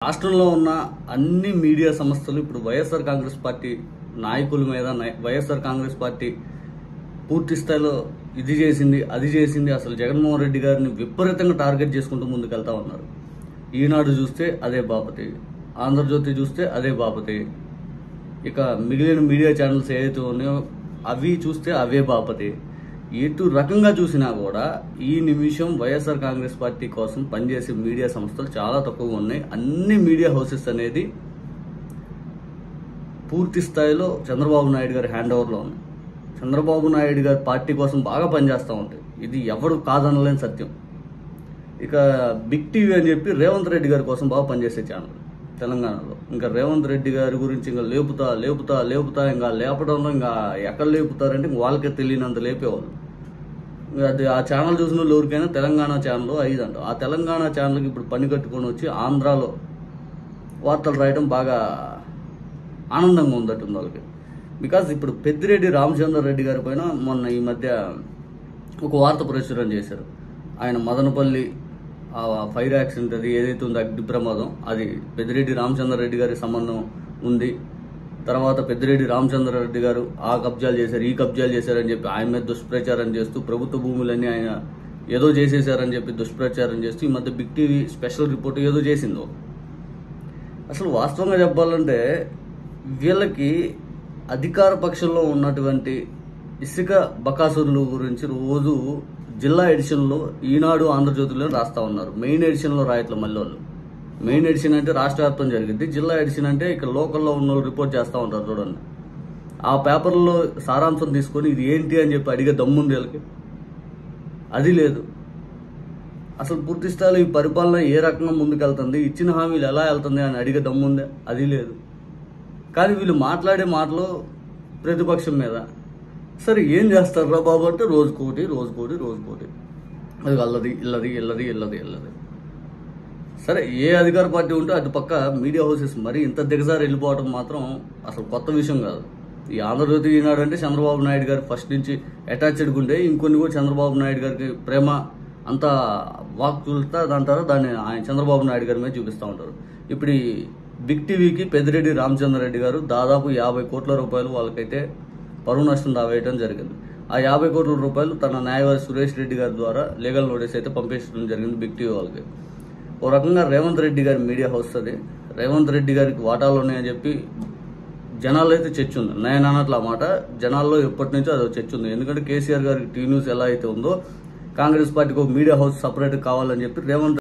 రాష్ట్రంలో ఉన్న అన్ని మీడియా సంస్థలు ఇప్పుడు వైఎస్ఆర్ కాంగ్రెస్ పార్టీ నాయకుల మీద వైఎస్ఆర్ కాంగ్రెస్ పార్టీ పూర్తి స్థాయిలో ఇది చేసింది అది చేసింది అసలు జగన్మోహన్ రెడ్డి గారిని విపరీతంగా టార్గెట్ చేసుకుంటూ ముందుకెళ్తా ఉన్నారు. ఈనాడు చూస్తే అదే బాపతి, ఆంధ్రజ్యోతి చూస్తే అదే బాపతి, ఇక మిగిలిన మీడియా ఛానల్స్ ఏదైతే ఉన్నాయో అవి చూస్తే అవే బాపతి. ఎటు రకంగా చూసినా కూడా ఈ నిమిషం వైఎస్ఆర్ కాంగ్రెస్ పార్టీ కోసం పనిచేసే మీడియా సంస్థలు చాలా తక్కువగా ఉన్నాయి. అన్ని మీడియా హౌసెస్ అనేది పూర్తి స్థాయిలో చంద్రబాబు నాయుడు గారి హ్యాండ్ ఓవర్లో ఉన్నాయి. చంద్రబాబు నాయుడు గారి పార్టీ కోసం బాగా పనిచేస్తూ ఉంటాయి. ఇది ఎవరు కాదనలేని సత్యం. ఇక బిగ్ టీవీ అని చెప్పి రేవంత్ రెడ్డి గారి కోసం బాగా పనిచేసే ఛానల్ తెలంగాణలో. ఇంకా రేవంత్ రెడ్డి గారి గురించి ఇంకా లేపుతా ఇంకా లేపడంలో ఇంకా ఎక్కడ లేపుతారంటే ఇంక వాళ్ళకే తెలియనంత లేపేవాళ్ళు. అది ఆ ఛానల్ చూసిన వాళ్ళు ఎవరికైనా తెలంగాణ ఛానల్ 5 అంట. ఆ తెలంగాణ ఛానల్కి ఇప్పుడు పని కట్టుకొని వచ్చి ఆంధ్రాలో వార్తలు రాయడం బాగా ఆనందంగా ఉందట్టుంది వాళ్ళకి. బికాజ్ ఇప్పుడు పెద్దిరెడ్డి రామచంద్ర రెడ్డి గారి పైన మొన్న ఈ మధ్య ఒక వార్త ప్రచురణ చేశారు. ఆయన మదనపల్లి ఫైర్ యాక్సిడెంట్ అది ఏదైతే ఉందో అగ్ని ప్రమాదం అది పెద్దిరెడ్డి రామచంద్ర రెడ్డి గారి సంబంధం ఉంది. తర్వాత పెద్దిరెడ్డి రామచంద్ర రెడ్డి గారు ఆ కబ్జాలు చేశారు ఈ కబ్జాలు చేశారని చెప్పి ఆయన మీద దుష్ప్రచారం చేస్తూ ప్రభుత్వ భూములన్నీ ఆయన ఏదో చేసేసారని చెప్పి దుష్ప్రచారం చేస్తూ ఈ మధ్య బిగ్ టీవీ స్పెషల్ రిపోర్ట్ ఏదో చేసిందో. అసలు వాస్తవంగా చెప్పాలంటే వీళ్ళకి అధికార పక్షంలో ఉన్నటువంటి ఇసుక బకాసురుల గురించి రోజు జిల్లా ఎడిషన్లో ఈనాడు ఆంధ్రజ్యోతిలో రాస్తా ఉన్నారు. మెయిన్ ఎడిషన్లో రాయట్ల మళ్ళీ వాళ్ళు. మెయిన్ ఎడిషన్ అంటే రాష్ట్ర వ్యాప్తం జరిగింది, జిల్లా ఎడిషన్ అంటే ఇక్కడ లోకల్లో ఉన్న వాళ్ళు రిపోర్ట్ చేస్తూ ఉంటారు చూడండి. ఆ పేపర్లో సారాంశం తీసుకొని ఇది ఏంటి అని చెప్పి అడిగే దమ్ముంది వీళ్ళకి, అది లేదు. అసలు పూర్తి స్థాయిలో ఈ పరిపాలన ఏ రకంగా ముందుకెళ్తుంది, ఇచ్చిన హామీలు ఎలా వెళ్తుంది అని అడిగే దమ్ముందే, అది లేదు. కానీ వీళ్ళు మాట్లాడే మాటలు ప్రతిపక్షం మీద సరే ఏం చేస్తారు రా బాబు అంటే రోజుకోటి అది అల్లది. సరే ఏ అధికార పార్టీ ఉంటే అటు పక్క మీడియా హౌసెస్ మరి ఇంత దిగజారి వెళ్ళిపోవడం మాత్రం అసలు కొత్త విషయం కాదు. ఈ ఆంధ్రజ్యోతి ఈనాడు అంటే చంద్రబాబు నాయుడు గారు ఫస్ట్ నుంచి అటాచ్డ్గా ఉండే, ఇంకొన్ని కూడా చంద్రబాబు నాయుడు గారికి ప్రేమ అంత వాక్ చూస్తా అంటారు, దాన్ని ఆయన చంద్రబాబు నాయుడు గారి మీద చూపిస్తూ ఉంటారు. ఇప్పుడు ఈ బిగ్ టీవీకి పెద్దిరెడ్డి రామచంద్ర రెడ్డి గారు దాదాపు 50 కోట్ల రూపాయలు వాళ్ళకైతే పరువు నష్టం దావేయడం జరిగింది. ఆ 50 కోట్ల రూపాయలు తన న్యాయవాది సురేష్ రెడ్డి గారి ద్వారా లీగల్ నోటీస్ అయితే పంపించడం జరిగింది బిగ్ టీవీ వాళ్ళకి. ఓ రకంగా రేవంత్ రెడ్డి గారి మీడియా హౌస్ అది, రేవంత్ రెడ్డి గారికి వాటాలు ఉన్నాయని చెప్పి జనాల్లో అయితే చర్చ ఉంది. నేను అన్నట్లు ఆ మాట జనాల్లో ఎప్పటి నుంచో అది చర్చ ఉంది. ఎందుకంటే కేసీఆర్ గారికి టీ న్యూస్ ఎలా అయితే ఉందో కాంగ్రెస్ పార్టీకి ఒక మీడియా హౌస్ సపరేట్ కావాలని చెప్పి రేవంత్